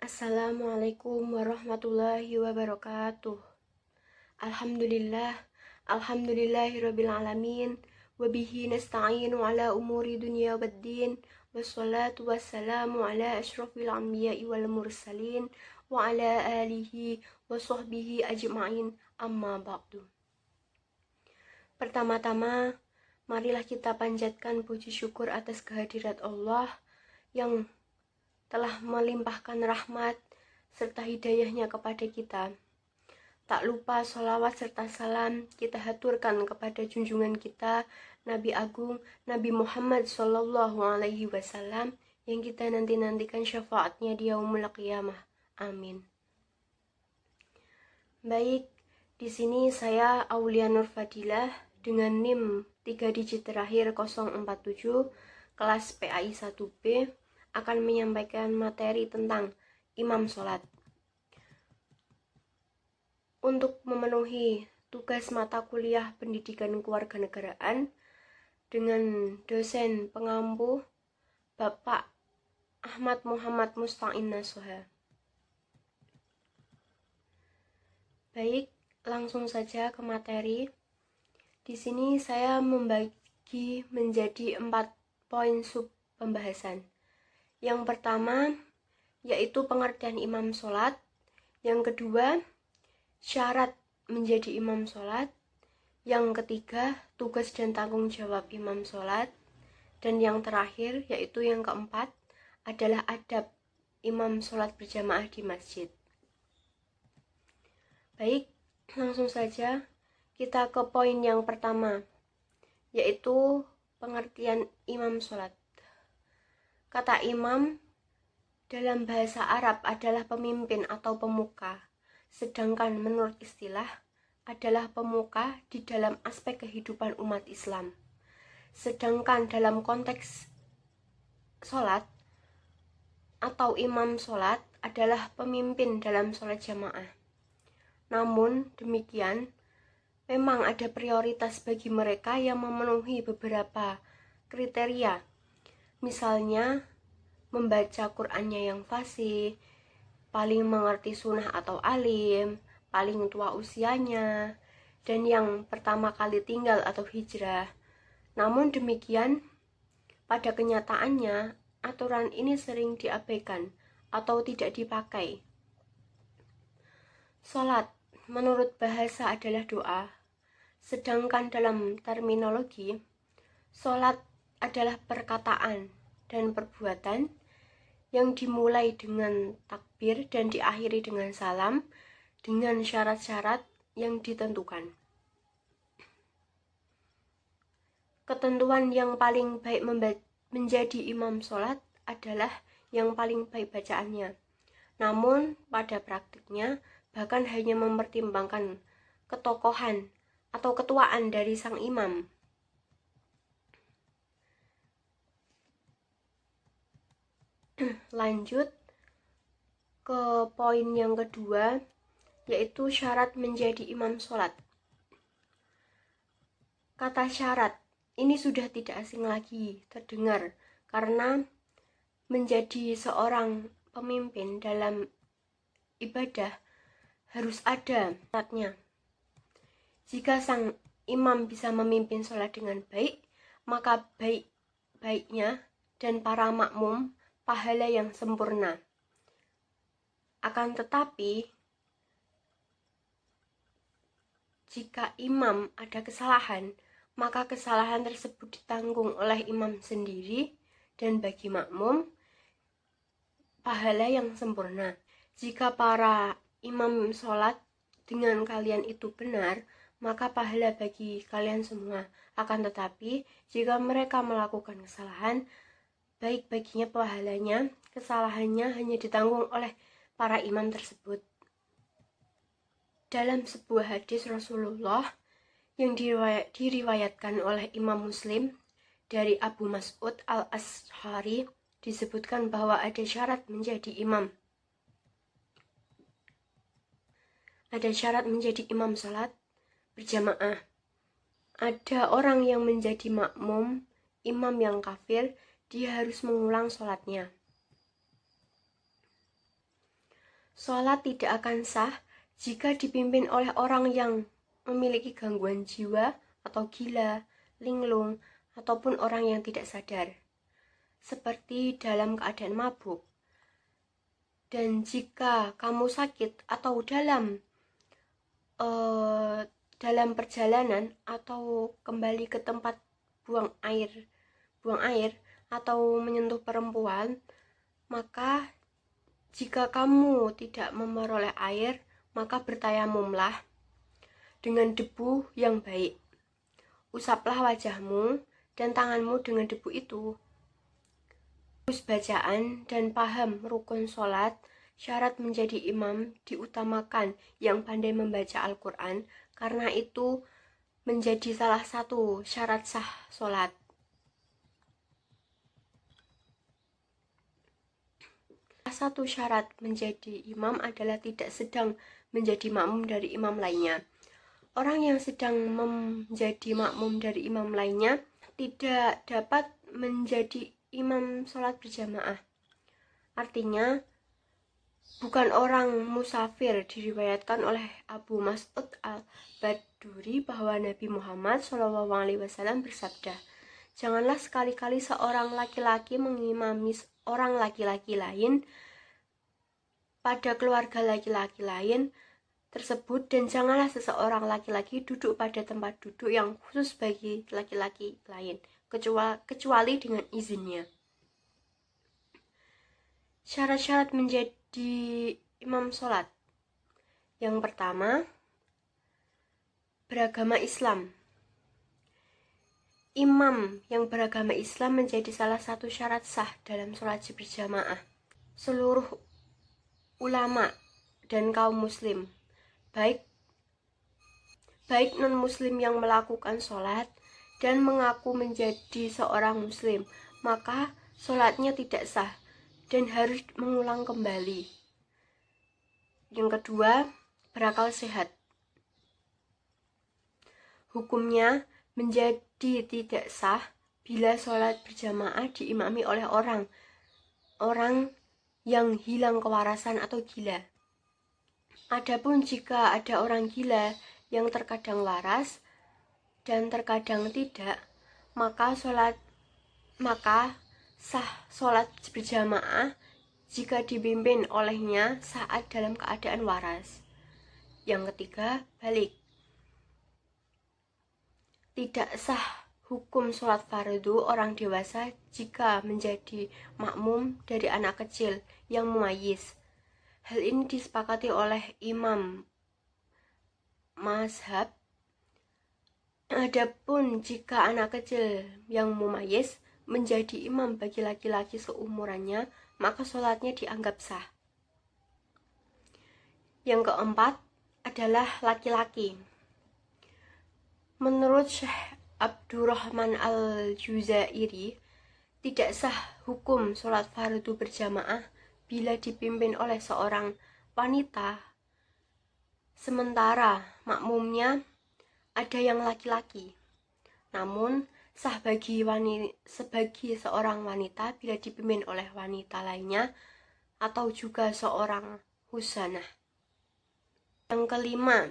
Assalamualaikum warahmatullahi wabarakatuh. Alhamdulillah, alhamdulillahirabbil alamin, wa bihi nasta'inu ala umuri dunya waddin, wassalatu wassalamu ala asyrafil anbiya'i wal mursalin, wa ala alihi wa sahbihi ajma'in, amma ba'du. Pertama-tama, marilah kita panjatkan puji syukur atas kehadirat Allah yang telah melimpahkan rahmat serta hidayahnya kepada kita. Tak lupa sholawat serta salam kita haturkan kepada junjungan kita, Nabi Agung, Nabi Muhammad SAW, yang kita nanti-nantikan syafaatnya di yaumul qiyamah. Amin. Baik, di sini saya Aulia Nur Fadilah dengan NIM 3 digit terakhir 047, kelas PAI 1B, akan menyampaikan materi tentang imam sholat. Untuk memenuhi tugas mata kuliah pendidikan kewarganegaraan dengan dosen pengampu Bapak Ahmad Muhammad Musta'in Nasoha. Baik, langsung saja ke materi. Di sini saya membagi menjadi 4 poin sub pembahasan. Yang pertama, yaitu pengertian imam sholat. Yang kedua, syarat menjadi imam sholat. Yang ketiga, tugas dan tanggung jawab imam sholat. Dan yang terakhir, yaitu yang keempat, adalah adab imam sholat berjamaah di masjid. Baik, langsung saja kita ke poin yang pertama, yaitu pengertian imam sholat. Kata imam dalam bahasa Arab adalah pemimpin atau pemuka, sedangkan menurut istilah adalah pemuka di dalam aspek kehidupan umat Islam. Sedangkan dalam konteks sholat atau imam sholat adalah pemimpin dalam sholat jamaah. Namun demikian, memang ada prioritas bagi mereka yang memenuhi beberapa kriteria. Misalnya, membaca Qur'annya yang fasih, paling mengerti sunnah atau alim, paling tua usianya, dan yang pertama kali tinggal atau hijrah. Namun demikian, pada kenyataannya, aturan ini sering diabaikan atau tidak dipakai. Salat menurut bahasa adalah doa, sedangkan dalam terminologi, salat adalah perkataan dan perbuatan yang dimulai dengan takbir dan diakhiri dengan salam dengan syarat-syarat yang ditentukan. Ketentuan yang paling baik menjadi imam sholat adalah yang paling baik bacaannya. Namun pada praktiknya bahkan hanya mempertimbangkan ketokohan atau ketuaan dari sang imam. Lanjut ke poin yang kedua, yaitu syarat menjadi imam sholat. Kata syarat ini sudah tidak asing lagi terdengar, karena menjadi seorang pemimpin dalam ibadah harus ada syaratnya. Jika sang imam bisa memimpin sholat dengan baik, maka baik-baiknya dan para makmum pahala yang sempurna. Akan tetapi, jika imam ada kesalahan, maka kesalahan tersebut ditanggung oleh imam sendiri, dan bagi makmum, pahala yang sempurna. Jika para imam sholat dengan kalian itu benar, maka pahala bagi kalian semua. Akan tetapi, jika mereka melakukan kesalahan, baik baginya pahalanya, kesalahannya hanya ditanggung oleh para imam tersebut. Dalam sebuah hadis Rasulullah yang diriwayatkan oleh Imam Muslim dari Abu Mas'ud al-Ash'ari, disebutkan bahwa ada syarat menjadi imam. Ada syarat menjadi imam salat berjamaah. Ada orang yang menjadi makmum, imam yang kafir, dia harus mengulang sholatnya. Sholat tidak akan sah jika dipimpin oleh orang yang memiliki gangguan jiwa atau gila, linglung, ataupun orang yang tidak sadar, seperti dalam keadaan mabuk. Dan jika kamu sakit atau dalam perjalanan atau kembali ke tempat buang air atau menyentuh perempuan, maka jika kamu tidak memperoleh air, maka bertayamumlah dengan debu yang baik. Usaplah wajahmu dan tanganmu dengan debu itu. Terus bacaan dan paham rukun sholat, syarat menjadi imam diutamakan yang pandai membaca Al-Quran, karena itu menjadi salah satu syarat sah sholat. Salah satu syarat menjadi imam adalah tidak sedang menjadi makmum dari imam lainnya. Orang yang sedang menjadi makmum dari imam lainnya tidak dapat menjadi imam sholat berjamaah. Artinya, bukan orang musafir. Diriwayatkan oleh Abu Mas'ud al-Baduri bahwa Nabi Muhammad SAW bersabda, "Janganlah sekali-kali seorang laki-laki mengimami orang laki-laki lain pada keluarga laki-laki lain tersebut, dan janganlah seseorang laki-laki duduk pada tempat duduk yang khusus bagi laki-laki lain, kecuali dengan izinnya." Syarat-syarat menjadi imam sholat. Yang pertama, beragama Islam. Imam yang beragama Islam menjadi salah satu syarat sah dalam sholat berjamaah. Seluruh ulama dan kaum muslim, baik non-muslim yang melakukan sholat dan mengaku menjadi seorang muslim, maka sholatnya tidak sah dan harus mengulang kembali. Yang kedua, berakal sehat. Hukumnya menjadi tidak sah bila sholat berjamaah diimami oleh orang yang hilang kewarasan atau gila. Adapun jika ada orang gila yang terkadang waras dan terkadang tidak, maka sah sholat berjamaah jika dipimpin olehnya saat dalam keadaan waras. Yang ketiga, balik. Tidak sah hukum sholat fardu orang dewasa jika menjadi makmum dari anak kecil yang mumayyiz. Hal ini disepakati oleh imam mazhab. Adapun jika anak kecil yang mumayyiz menjadi imam bagi laki-laki seumurannya, maka sholatnya dianggap sah. Yang keempat adalah laki-laki. Menurut Syekh Abdurrahman al-Juzairi, tidak sah hukum sholat fardu berjamaah bila dipimpin oleh seorang wanita, sementara makmumnya ada yang laki-laki. Namun, sah bagi seorang wanita bila dipimpin oleh wanita lainnya atau juga seorang husanah. Yang kelima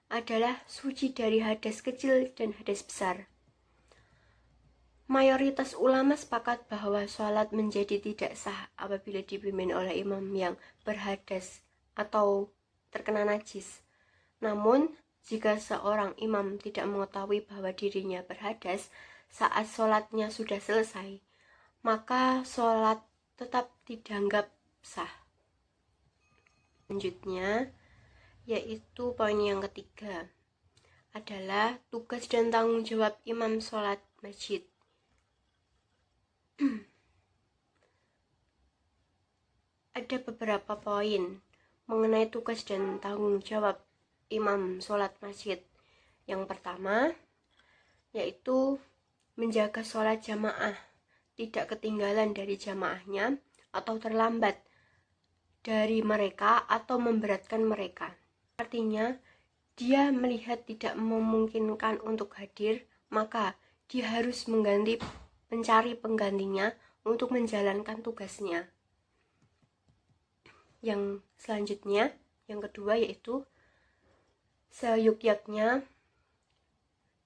adalah suci dari hadas kecil dan hadas besar. Mayoritas ulama sepakat bahwa sholat menjadi tidak sah apabila dipimpin oleh imam yang berhadas atau terkena najis. Namun, jika seorang imam tidak mengetahui bahwa dirinya berhadas saat sholatnya sudah selesai, maka sholat tetap dianggap sah. Selanjutnya, yaitu poin yang ketiga, adalah tugas dan tanggung jawab imam sholat masjid. Ada beberapa poin mengenai tugas dan tanggung jawab imam sholat masjid. Yang pertama, yaitu menjaga sholat jamaah, tidak ketinggalan dari jamaahnya atau terlambat dari mereka atau memberatkan mereka. Artinya, dia melihat tidak memungkinkan untuk hadir, maka dia harus mencari penggantinya untuk menjalankan tugasnya. Yang selanjutnya, yang kedua yaitu seyuk-yaknya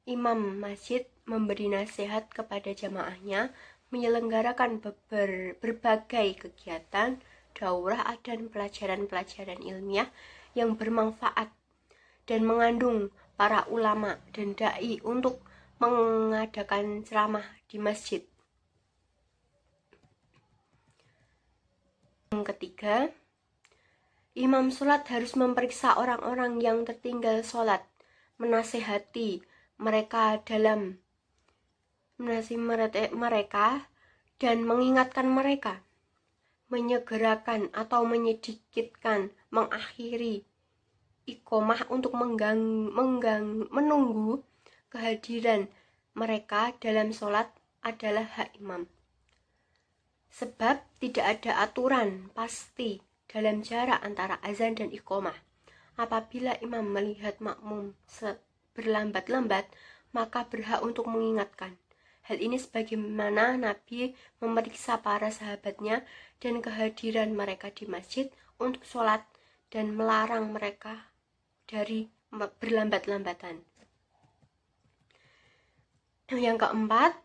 imam masjid memberi nasihat kepada jamaahnya menyelenggarakan berbagai kegiatan, daurah dan pelajaran-pelajaran ilmiah yang bermanfaat dan mengandung para ulama dan dai untuk mengadakan ceramah di masjid. Yang ketiga, imam sholat harus memeriksa orang-orang yang tertinggal sholat, menasehati mereka dan mengingatkan mereka, menyegerakan atau menyedikitkan mengakhiri iqomah untuk menunggu kehadiran mereka dalam sholat adalah hak imam. Sebab tidak ada aturan pasti dalam jarak antara azan dan iqomah. Apabila imam melihat makmum berlambat-lambat, maka berhak untuk mengingatkan. Hal ini sebagaimana Nabi memeriksa para sahabatnya dan kehadiran mereka di masjid untuk sholat dan melarang mereka dari berlambat-lambatan. Yang keempat,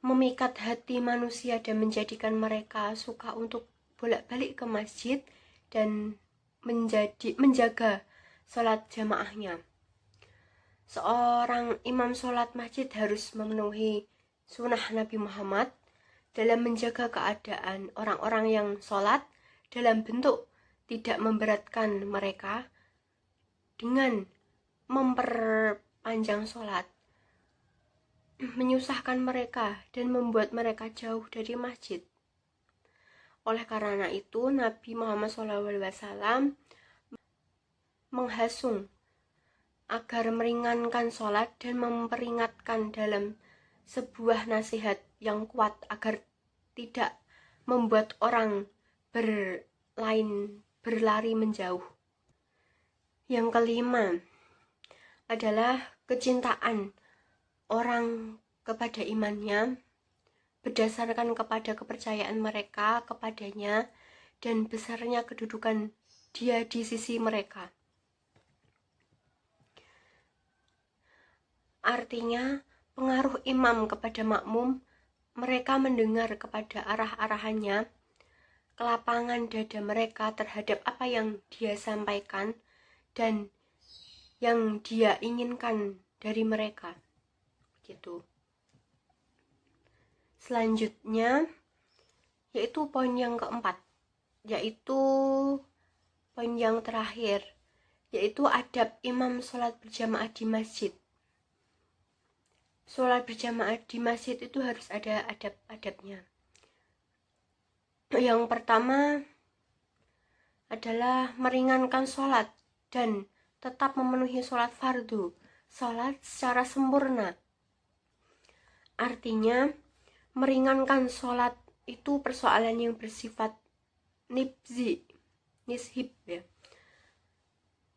memikat hati manusia dan menjadikan mereka suka untuk bolak-balik ke masjid dan menjaga sholat jamaahnya. Seorang imam sholat masjid harus memenuhi sunnah Nabi Muhammad dalam menjaga keadaan orang-orang yang sholat dalam bentuk tidak memberatkan mereka dengan memperpanjang sholat, menyusahkan mereka dan membuat mereka jauh dari masjid. Oleh karena itu, Nabi Muhammad SAW menghasung agar meringankan sholat dan memperingatkan dalam sebuah nasihat yang kuat agar tidak membuat orang berlari menjauh. Yang kelima adalah kecintaan orang kepada imannya berdasarkan kepada kepercayaan mereka kepadanya dan besarnya kedudukan dia di sisi mereka. Artinya, pengaruh imam kepada makmum, mereka mendengar kepada arah-arahannya, kelapangan dada mereka terhadap apa yang dia sampaikan dan yang dia inginkan dari mereka. Gitu. Selanjutnya, yaitu poin yang keempat, yaitu poin yang terakhir, yaitu adab imam sholat berjamaah di masjid. Sholat berjamaah di masjid itu harus ada adab-adabnya. Yang pertama adalah meringankan sholat dan tetap memenuhi sholat fardu, sholat secara sempurna. Artinya, meringankan sholat itu persoalan yang bersifat nishib ya.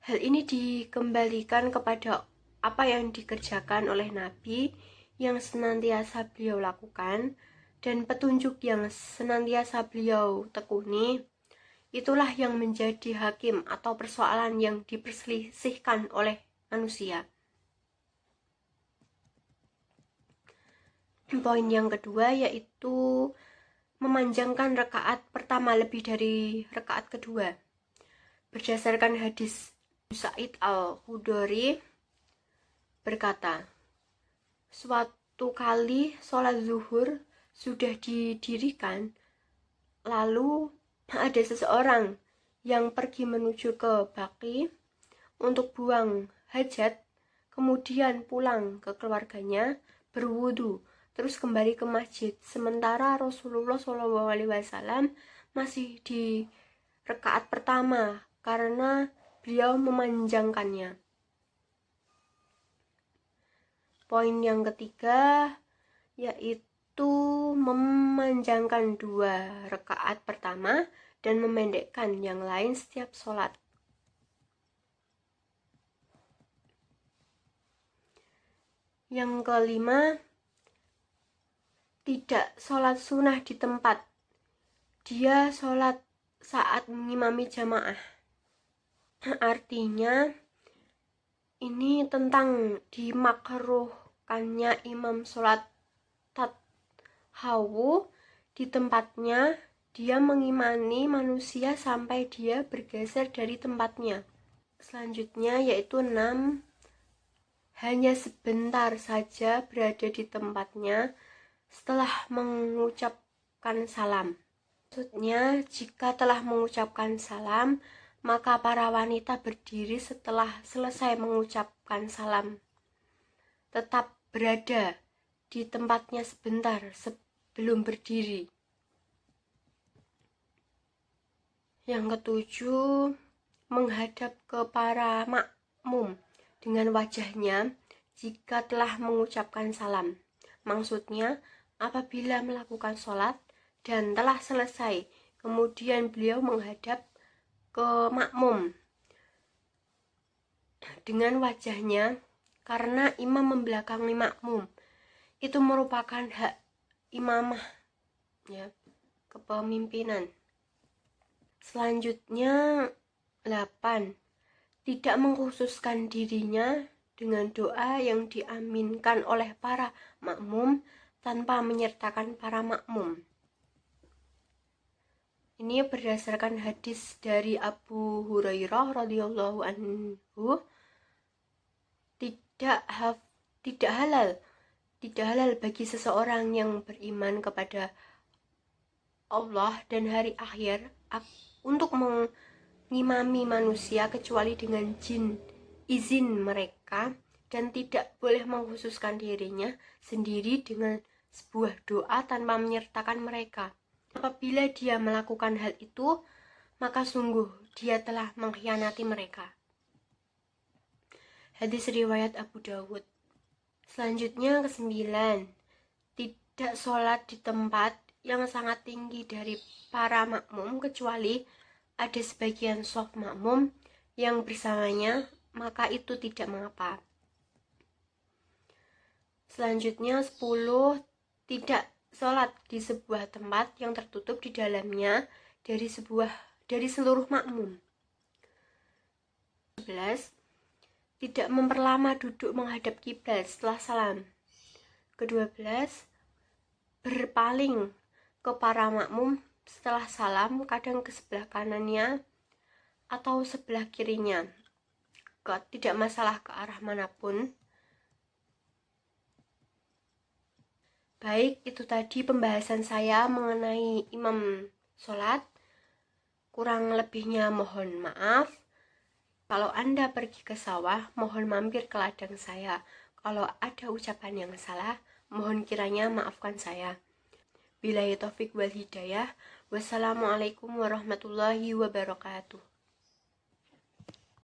Hal ini dikembalikan kepada apa yang dikerjakan oleh Nabi yang senantiasa beliau lakukan dan petunjuk yang senantiasa beliau tekuni. Itulah yang menjadi hakim atau persoalan yang diperselisihkan oleh manusia. Poin yang kedua yaitu memanjangkan rakaat pertama lebih dari rakaat kedua. Berdasarkan hadis Sa'id al-Khudri berkata, suatu kali sholat zuhur sudah didirikan, lalu ada seseorang yang pergi menuju ke Baqi untuk buang hajat, kemudian pulang ke keluarganya, berwudu, terus kembali ke masjid. Sementara Rasulullah SAW masih di rakaat pertama karena beliau memanjangkannya. Poin yang ketiga yaitu memanjangkan 2 rakaat pertama dan memendekkan yang lain setiap sholat. Yang kelima, tidak sholat sunnah di tempat. Dia sholat saat mengimami jamaah. Artinya ini tentang dimakruhkannya imam sholat tadhawu di tempatnya, dia mengimani manusia sampai dia bergeser dari tempatnya. Selanjutnya yaitu 6, hanya sebentar saja berada di tempatnya setelah mengucapkan salam. Maksudnya, jika telah mengucapkan salam, maka para wanita berdiri setelah selesai mengucapkan salam. Tetap berada di tempatnya sebentar sebelum berdiri. Yang ketujuh, menghadap ke para makmum dengan wajahnya jika telah mengucapkan salam. Maksudnya, apabila melakukan sholat dan telah selesai, kemudian beliau menghadap ke makmum dengan wajahnya, karena imam membelakangi makmum. Itu merupakan hak imamah, ya, kepemimpinan. Selanjutnya 8, tidak mengkhususkan dirinya dengan doa yang diaminkan oleh para makmum tanpa menyertakan para makmum. Ini berdasarkan hadis dari Abu Hurairah radhiyallahu anhu, tidak halal bagi seseorang yang beriman kepada Allah dan hari akhir untuk mengimami manusia kecuali dengan izin mereka, dan tidak boleh mengkhususkan dirinya sendiri dengan sebuah doa tanpa menyertakan mereka. Apabila dia melakukan hal itu, maka sungguh dia telah mengkhianati mereka. Hadis riwayat Abu Dawud. Selanjutnya ke-9, tidak sholat di tempat yang sangat tinggi dari para makmum kecuali ada sebagian shaf makmum yang bersamanya, maka itu tidak mengapa. Selanjutnya 10, tidak sholat di sebuah tempat yang tertutup di dalamnya dari seluruh makmum. 11, tidak memperlama duduk menghadap kiblat setelah salam. Ke-12, berpaling ke para makmum setelah salam, kadang ke sebelah kanannya atau sebelah kirinya, tidak masalah ke arah manapun. Baik, itu tadi pembahasan saya mengenai imam sholat. Kurang lebihnya mohon maaf. Kalau Anda pergi ke sawah, mohon mampir ke ladang saya. Kalau ada ucapan yang salah, mohon kiranya maafkan saya. Billahi taufik wal hidayah. Wassalamualaikum warahmatullahi wabarakatuh.